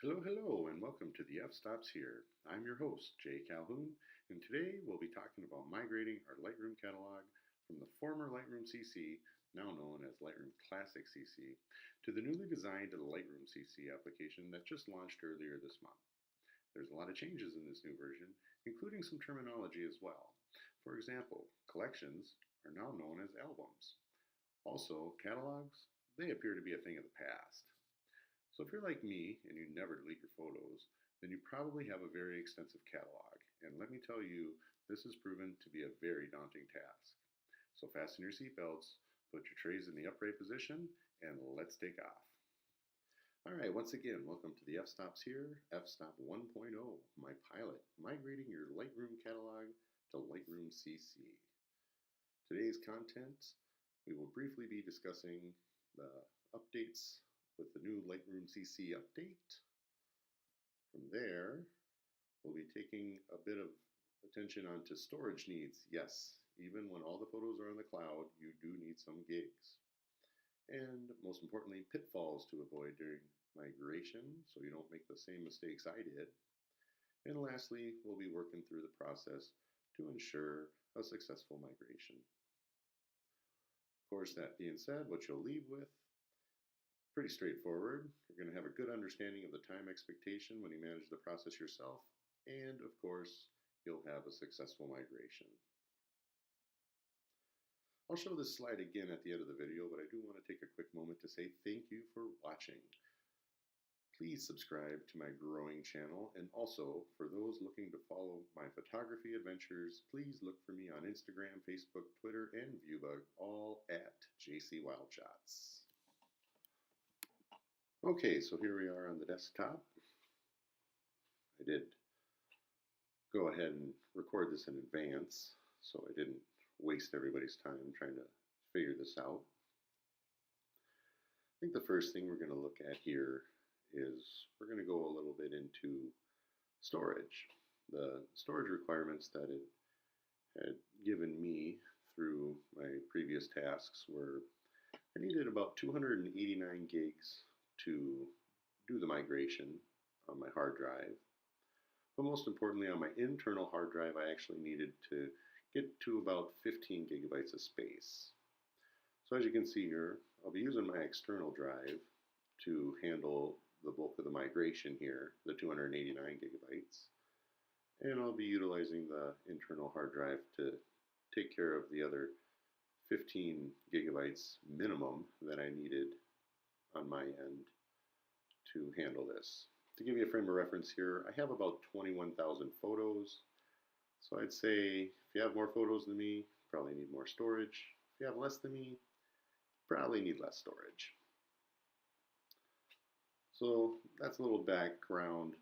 Hello, and welcome to the F-Stops here. I'm your host, Jay Calhoun, and today we'll be talking about migrating our Lightroom catalog from the former Lightroom CC, now known as Lightroom Classic CC, to the newly designed Lightroom CC application that just launched earlier this month. There's a lot of changes in this new version, including some terminology as well. For example, collections are now known as albums. Also, catalogs, they appear to be a thing of the past. So if you're like me and you never delete your photos, then you probably have a very extensive catalog. And let me tell you, this has proven to be a very daunting task. So fasten your seatbelts, put your trays in the upright position, and let's take off. All right, once again, welcome to the F-Stops here, F-Stop 1.0, my pilot, migrating your Lightroom catalog to Lightroom CC. Today's content, we will briefly be discussing the updates with the new Lightroom CC update. From there, we'll be taking a bit of attention onto storage needs. Yes, even when all the photos are on the cloud, you do need some gigs. And most importantly, pitfalls to avoid during migration so you don't make the same mistakes I did. And lastly, we'll be working through the process to ensure a successful migration. Of course, that being said, what you'll leave with, pretty straightforward. You're going to have a good understanding of the time expectation when you manage the process yourself, and of course, you'll have a successful migration. I'll show this slide again at the end of the video, but I do want to take a quick moment to say thank you for watching. Please subscribe to my growing channel, and also, for those looking to follow my photography adventures, please look for me on Instagram, Facebook, Twitter, and Viewbug, all at JC Wildshots. Okay, so here we are on the desktop. I did go ahead and record this in advance, so I didn't waste everybody's time trying to figure this out. I think the first thing we're going to look at here is we're going to go a little bit into storage. The storage requirements that it had given me through my previous tasks were I needed about 289 gigs to do the migration on my hard drive. But most importantly, on my internal hard drive, I actually needed to get to about 15 gigabytes of space. So as you can see here, I'll be using my external drive to handle the bulk of the migration here, the 289 gigabytes. And I'll be utilizing the internal hard drive to take care of the other 15 gigabytes minimum that I needed on my end to handle this. To give you a frame of reference here, I have about 21,000 photos. So I'd say if you have more photos than me, probably need more storage. If you have less than me, probably need less storage. So that's a little background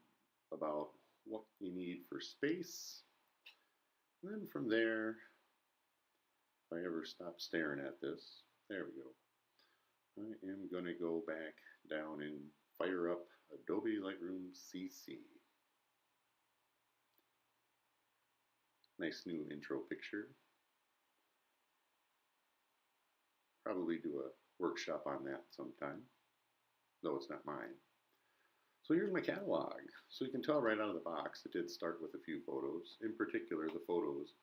about what you need for space. And then from there, if I ever stop staring at this, there we go. I am going to go back down and fire up Adobe Lightroom CC. Nice new intro picture. Probably do a workshop on that sometime, though it's not mine. So here's my catalog. So you can tell right out of the box it did start with a few photos, in particular the photos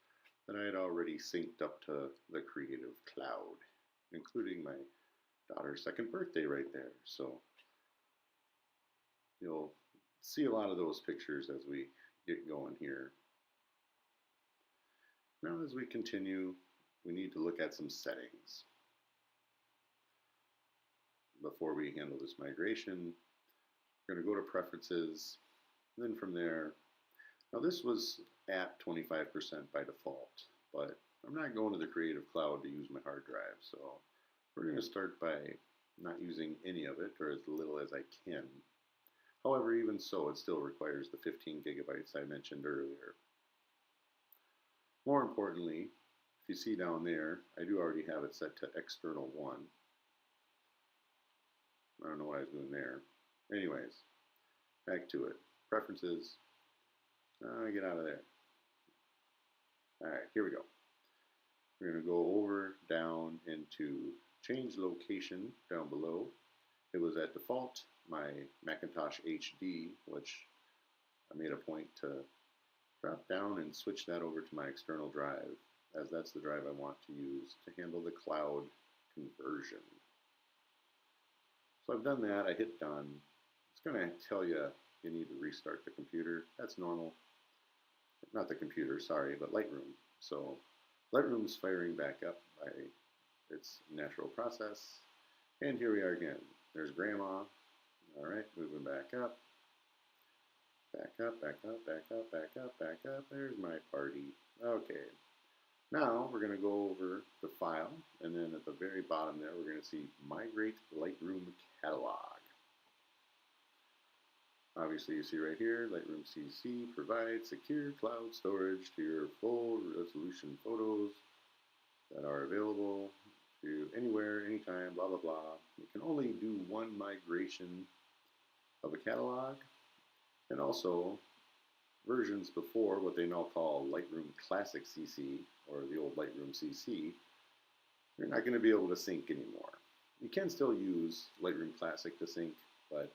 that I had already synced up to the Creative Cloud, including my daughter's second birthday right there. So you'll see a lot of those pictures as we get going here. Now as we continue, we need to look at some settings. Before we handle this migration, we're going to go to Preferences, and then from there, now this was at 25% by default, but I'm not going to the Creative Cloud to use my hard drive, so we're going to start by not using any of it, or as little as I can. However, even so, it still requires the 15 gigabytes I mentioned earlier. More importantly, if you see down there, I do already have it set to External 1. I don't know what I was doing there. Anyways, back to it. Preferences. Get out of there. Alright, here we go. We're going to go over, down, into change location down below. It was at default. my Macintosh HD, which I made a point to drop down and switch that over to my external drive, as that's the drive I want to use to handle the cloud conversion. So I've done that, I hit done. It's going to tell you you need to restart the computer. That's normal. Not the computer, sorry, but Lightroom. So Lightroom's firing back up by its natural process. And here we are again. There's Grandma. All right, moving back up. Back up, back up, back up, back up, back up. There's my party. Okay. Now we're going to go over the file, and then at the very bottom there, we're going to see Migrate Lightroom Catalog. Obviously, you see right here, Lightroom CC provides secure cloud storage to your full resolution photos that are available to anywhere, anytime, blah, blah, blah. You can only do one migration of a catalog, and also versions before what they now call Lightroom Classic CC, or the old Lightroom CC, you're not going to be able to sync anymore. You can still use Lightroom Classic to sync, but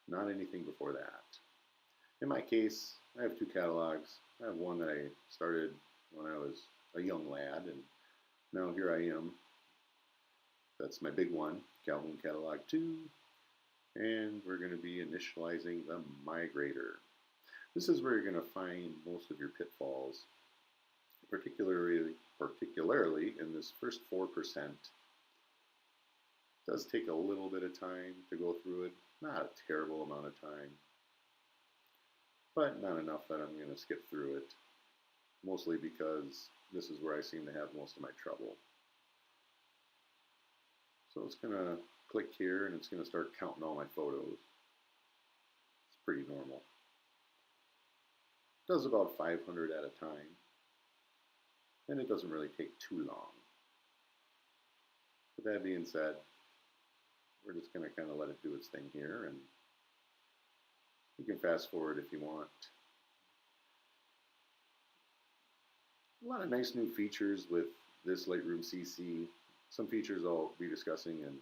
not anything before that. In my case, I have two catalogs. I have one that I started when I was a young lad, and now here I am. That's my big one, Calhoun Catalog 2, and we're going to be initializing the migrator. This is where you're going to find most of your pitfalls, particularly in this first 4%. It does take a little bit of time to go through it. Not a terrible amount of time, but not enough that I'm going to skip through it, mostly because this is where I seem to have most of my trouble. So it's going to click here, and it's going to start counting all my photos. It's pretty normal. It does about 500 at a time, and it doesn't really take too long. With that being said, we're just going to kind of let it do its thing here, and you can fast forward if you want. A lot of nice new features with this Lightroom CC. Some features I'll be discussing in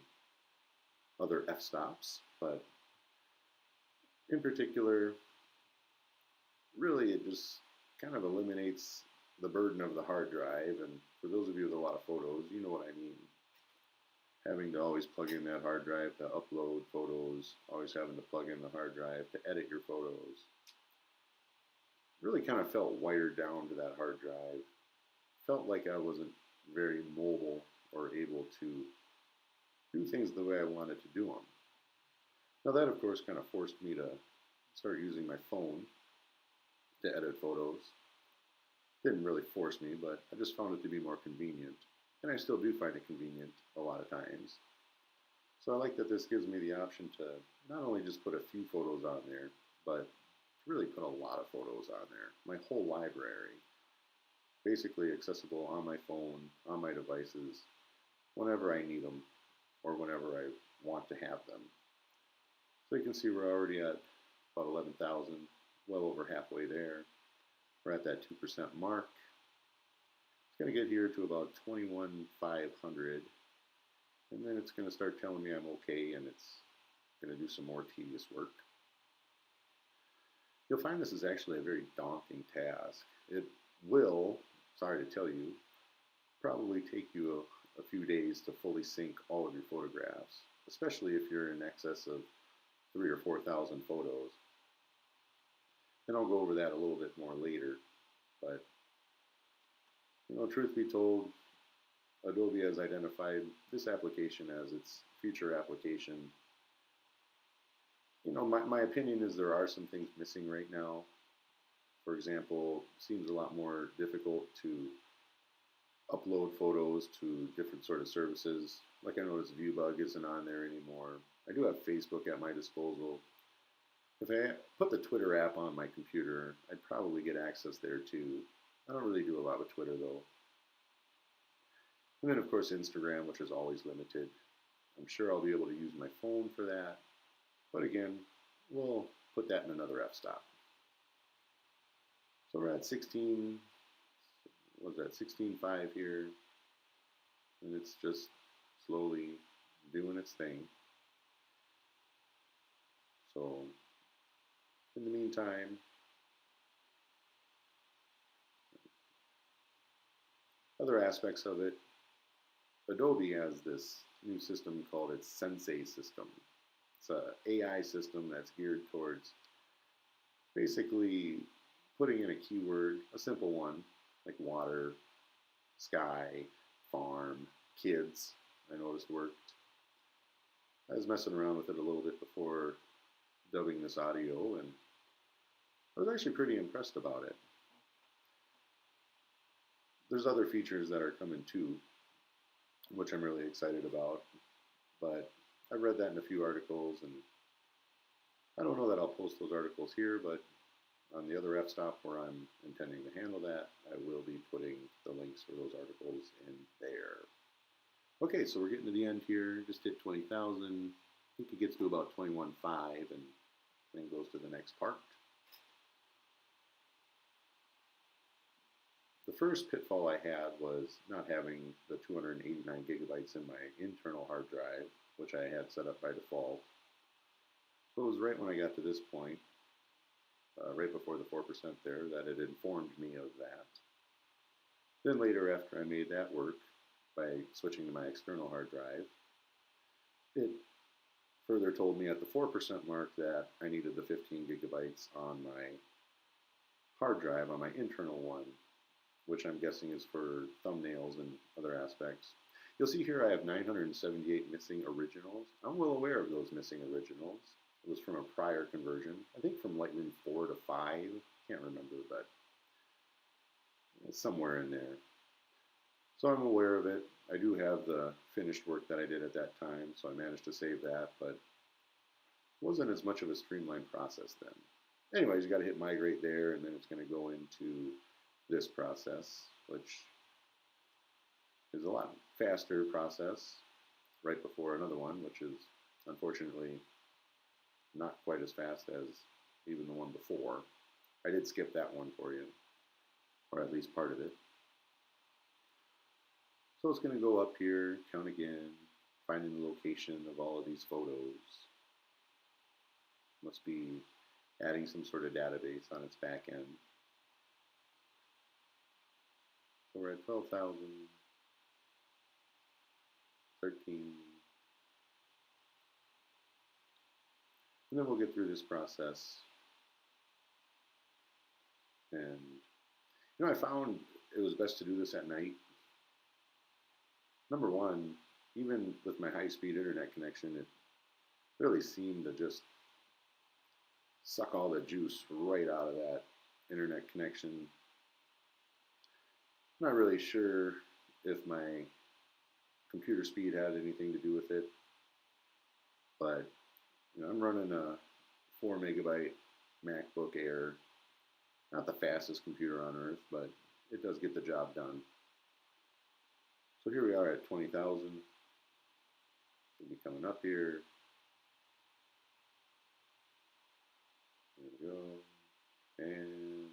other f-stops, but in particular, really it just kind of eliminates the burden of the hard drive, and for those of you with a lot of photos, you know what I mean. Having to always plug in that hard drive to upload photos, always having to plug in the hard drive to edit your photos. Really kind of felt wired down to that hard drive. Felt like I wasn't very mobile or able to do things the way I wanted to do them. Now that of course kind of forced me to start using my phone to edit photos. Didn't really force me, but I just found it to be more convenient. And I still do find it convenient a lot of times. So I like that this gives me the option to not only just put a few photos on there, but to really put a lot of photos on there. My whole library, basically accessible on my phone, on my devices, whenever I need them, or whenever I want to have them. So you can see we're already at about 11,000, well over halfway there. We're at that 2% mark. It's going to get here to about 21,500, and then it's going to start telling me I'm okay, and it's going to do some more tedious work. You'll find this is actually a very daunting task. It will, sorry to tell you, probably take you a few days to fully sync all of your photographs, especially if you're in excess of 3,000 or 4,000 photos. And I'll go over that a little bit more later, but you know, truth be told, Adobe has identified this application as its future application. You know, my opinion is there are some things missing right now. For example, it seems a lot more difficult to upload photos to different sort of services. Like I noticed ViewBug isn't on there anymore. I do have Facebook at my disposal. If I put the Twitter app on my computer, I'd probably get access there too. I don't really do a lot with Twitter though. And then of course Instagram, which is always limited. I'm sure I'll be able to use my phone for that. But again, we'll put that in another f-stop. So we're at 16, what was that, 16.5 here. And it's just slowly doing its thing. So in the meantime, other aspects of it, Adobe has this new system called its Sensei system. It's an AI system that's geared towards basically putting in a keyword, a simple one, like water, sky, farm, kids, I noticed worked. I was messing around with it a little bit before dubbing this audio, and I was actually pretty impressed about it. There's other features that are coming too, which I'm really excited about, but I read that in a few articles, and I don't know that I'll post those articles here, but on the other f-stop where I'm intending to handle that, I will be putting the links for those articles in there. Okay, so we're getting to the end here. Just hit 20,000. I think it gets to about 21.5 and then goes to the next part. The first pitfall I had was not having the 289 gigabytes in my internal hard drive, which I had set up by default. So it was right when I got to this point, right before the 4% there, that it informed me of that. Then later, after I made that work by switching to my external hard drive, it further told me at the 4% mark that I needed the 15 gigabytes on my hard drive, on my internal one, which I'm guessing is for thumbnails and other aspects. You'll see here I have 978 missing originals. I'm well aware of those missing originals. It was from a prior conversion, I think from Lightroom 4 to 5, can't remember, but it's somewhere in there. So I'm aware of it. I do have the finished work that I did at that time, so I managed to save that, but it wasn't as much of a streamlined process then. Anyways, you got to hit migrate there, and then it's going to go into this process, which is a lot faster process right before another one, which is unfortunately not quite as fast as even the one before. I did skip that one for you, or at least part of it. So it's going to go up here, count again, finding the location of all of these photos. Must be adding some sort of database on its back end. So we're at 12,000, 13, and then we'll get through this process. And I found it was best to do this at night. Number one, even with my high-speed internet connection, it really seemed to just suck all the juice right out of that internet connection. I'm not really sure if my computer speed had anything to do with it, but I'm running a 4 megabyte MacBook Air. Not the fastest computer on earth, but it does get the job done. So here we are at 20,000. We'll be coming up here. There we go. And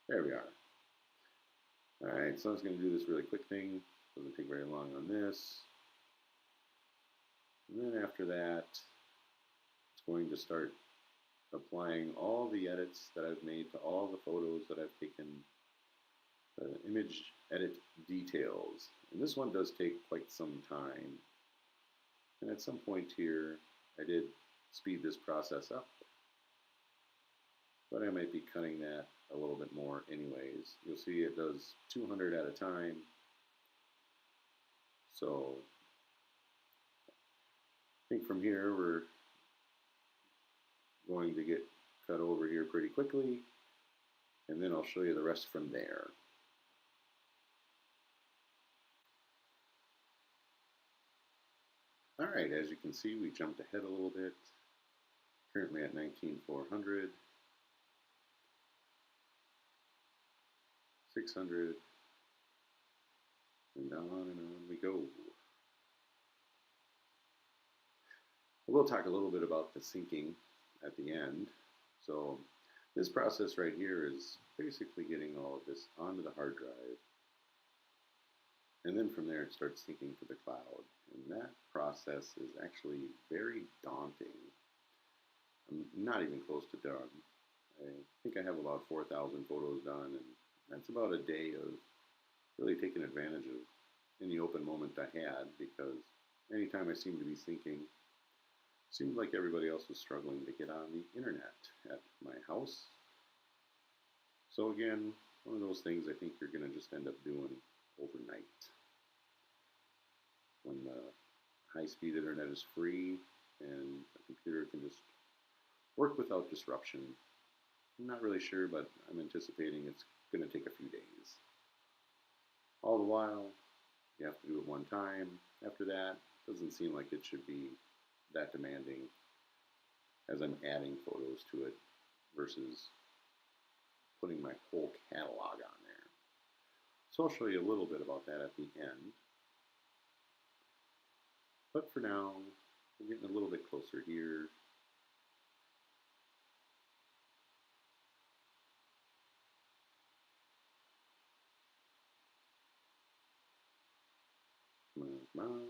there we are. Alright, so I'm just going to do this really quick thing. Doesn't take very long on this. And then after that, it's going to start applying all the edits that I've made to all the photos that I've taken, the image edit details. And this one does take quite some time. And at some point here, I did speed this process up, but I might be cutting that a little bit more anyways. You'll see it does 200 at a time. So I think from here we're going to get cut over here pretty quickly, and then I'll show you the rest from there. Alright, as you can see, we jumped ahead a little bit. Currently at 19,400, 600, and on we go. We'll talk a little bit about the syncing at the end. So this process right here is basically getting all of this onto the hard drive. And then from there, it starts syncing to the cloud. And that process is actually very daunting. I'm not even close to done. I think I have about 4,000 photos done, and that's about a day of really taking advantage of any open moment I had, because anytime I seemed to be syncing, it seemed like everybody else was struggling to get on the internet at my house. So again, one of those things I think you're going to just end up doing overnight. When the high-speed internet is free and a computer can just work without disruption. I'm not really sure, but I'm anticipating it's going to take a few days. All the while, you have to do it one time. After that, it doesn't seem like it should be that demanding as I'm adding photos to it versus putting my whole catalog on there. So I'll show you a little bit about that at the end. But for now, we're getting a little bit closer here. Come on.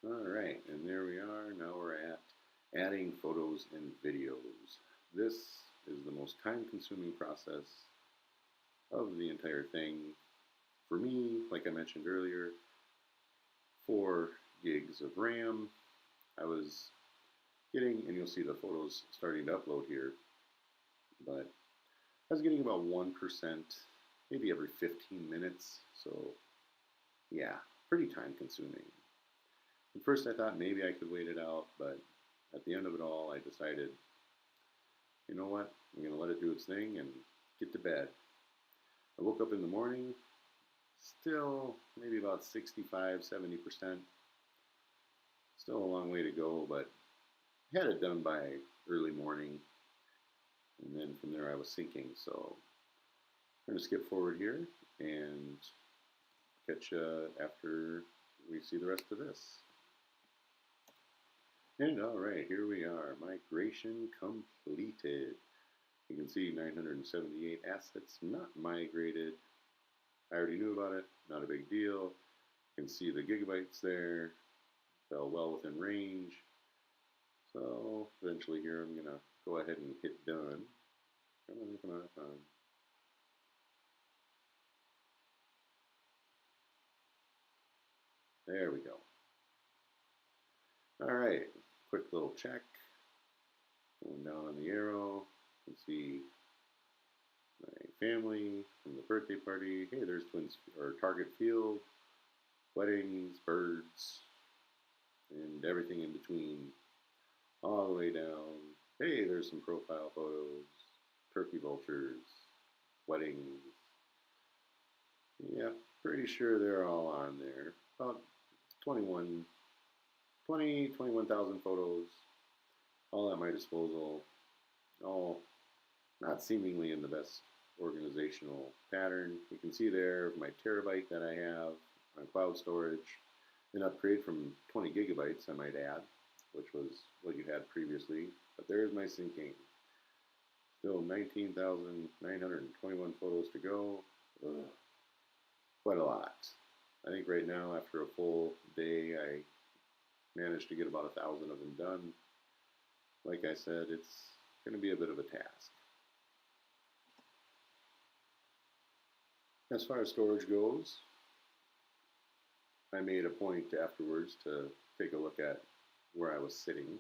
Alright, and there we are. Now we're at adding photos and videos. This is the most time-consuming process of the entire thing. For me, like I mentioned earlier, 4 gigs of RAM. I was getting, and you'll see the photos starting to upload here, but I was getting about 1%, maybe every 15 minutes. So yeah, pretty time-consuming. At first I thought maybe I could wait it out, but at the end of it all, I decided, you know what, I'm going to let it do its thing and get to bed. I woke up in the morning, still maybe about 65–70%. Still a long way to go, but had it done by early morning, and then from there I was syncing. So I'm going to skip forward here and catch you after we see the rest of this. And alright, here we are, migration completed. You can see 978 assets not migrated. I already knew about it, not a big deal. You can see the gigabytes there, fell well within range. So eventually here I'm going to go ahead and hit done. Come on, come on, come on. There we go. Alright, quick little check. Going down on the arrow, you can see my family from the birthday party. Hey, there's Twins or Target Field, weddings, birds, and everything in between, all the way down. Hey, there's some profile photos, turkey vultures, weddings. Yeah, pretty sure they're all on there. About 21,000 photos, all at my disposal, all not seemingly in the best organizational pattern. You can see there my terabyte that I have on cloud storage, an upgrade from 20 gigabytes, I might add, which was what you had previously. But there's my syncing. Still 19,921 photos to go. Ugh. Quite a lot. I think right now, after a full day, I managed to get about 1,000 of them done. Like I said, it's going to be a bit of a task. As far as storage goes, I made a point afterwards to take a look at where I was sitting.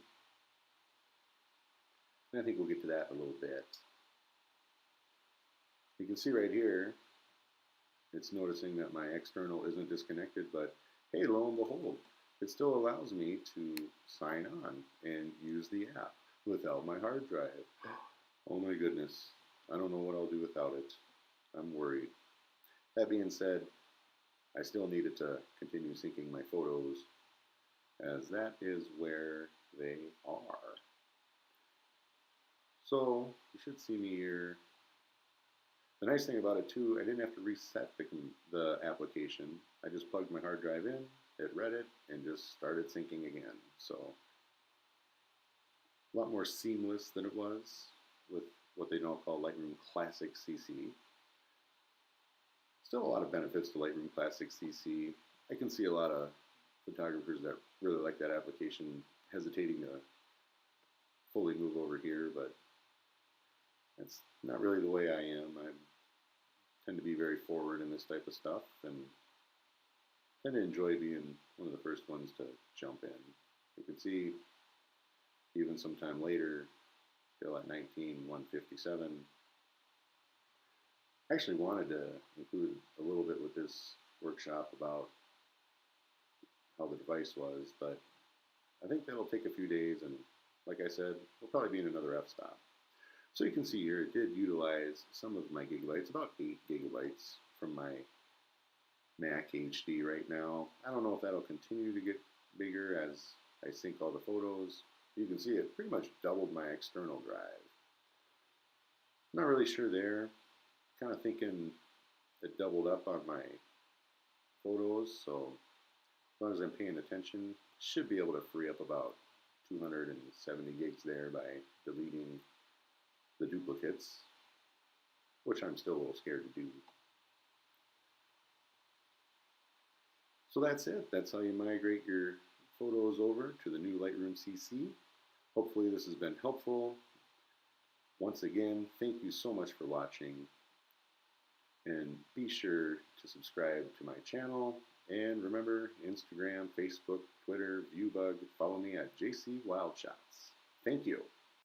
And I think we'll get to that in a little bit. You can see right here, it's noticing that my external isn't disconnected, but hey, lo and behold, it still allows me to sign on and use the app without my hard drive. Oh my goodness, I don't know what I'll do without it. I'm worried. That being said, I still needed to continue syncing my photos, as that is where they are. So you should see me here. The nice thing about it too, I didn't have to reset the application. I just plugged my hard drive in, it read it, and just started syncing again. So a lot more seamless than it was with what they now call Lightroom Classic CC. Still a lot of benefits to Lightroom Classic CC. I can see a lot of photographers that really like that application hesitating to fully move over here, but that's not really the way I am. I tend to be very forward in this type of stuff and tend to enjoy being one of the first ones to jump in. You can see even sometime later, still at 19:157. I actually wanted to include a little bit with this workshop about how the device was, but I think that'll take a few days, and like I said, we'll probably be in another f-stop. So you can see here it did utilize some of my gigabytes, about 8 gigabytes from my Mac HD right now. I don't know if that'll continue to get bigger as I sync all the photos. You can see it pretty much doubled my external drive. Not really sure there. Kind of thinking it doubled up on my photos, so as long as I'm paying attention, should be able to free up about 270 gigs there by deleting the duplicates, which I'm still a little scared to do. So that's it. That's how you migrate your photos over to the new Lightroom CC. Hopefully this has been helpful. Once again, thank you so much for watching, and be sure to subscribe to my channel. And remember, Instagram, Facebook, Twitter, ViewBug, follow me at JC Wildshots. Thank you.